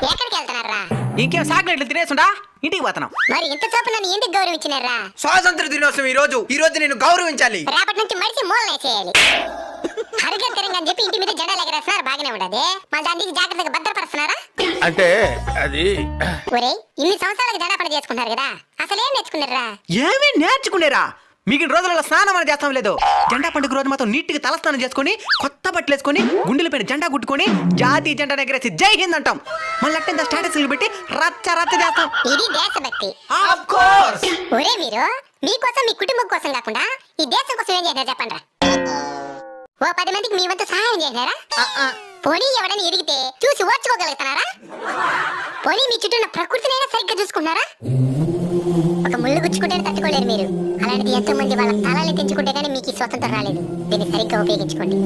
ఎక్కడికి వెళ్తున్నారా? ఇంకేం చాక్లెట్లు తినేసుండా ఇంటికి పోతున్నాం. మరి ఇంత చూపు నన్ను ఎందుకు గౌరవించినారా? స్వాతంత్ర దినోత్సవం ఈ రోజు నేను గౌరవించాలి. రేపటి నుంచి మడిచి మూలనే చేయాలి. హరిగంతరంగా అని చెప్పి ఇంటి మీద జెండాలు ఎగరేస్తున్నారు, బాగానే ఉండదు. మళ్ళీ దాన్ని తీసి జాగ్రత్తగా భద్రపరుస్తున్నారా? అంటే అది ఒరే, ఇన్ని సంవత్సరాలకు జెండా పండుగ చేసుకుంటారు కదా, అసలు ఏం నేర్చుకున్నారా? ఏమీ నేర్చుకునేరా? మిగిలిన రోజులలో స్నానం అని చేస్తాం లేదు. జెండా పండుగ రోజు మాత్రం నీట్గా తలస్నానం చేసుకుని కొత్త బట్టలు వేసుకొని గుండెలపైన జెండా గుట్టుకొని జాతీయ జెండా ఎగరేసి జై హింద్ అంటాం. మళ్ళీ అట్టంత స్టాటస్లు పెట్టి రచ్చ రచ్చ చేస్తాం. ఇది దేశభక్తి. Of course. ఒరే, మీరు మీకోసం మీ కుటుంబం కోసం కాకుండా ఈ దేశం కోసం ఏం చేశారు చెప్పండి. ఓ 10 మందికి మీ వంతు సహాయం చేశారా? పోనీ ఎవడని ఎదిగితే చూసి ఓర్చుకోగలుగుతున్నారా? పోనీ మీ చుట్టూ ఉన్న ప్రకృతినైనా సరిగ్గా చూసుకుంటున్నారా? ఒక ముళ్ళు గుచ్చుకుంటే తట్టుకోలేరు మీరు. అలాంటిది ఎంతో మంది వాళ్ళ తలాన్ని తెంచుకుంటే గానీ మీకు ఈ స్వతంత్రం రాలేదు. దీన్ని సరిగ్గా ఉపయోగించుకోండి.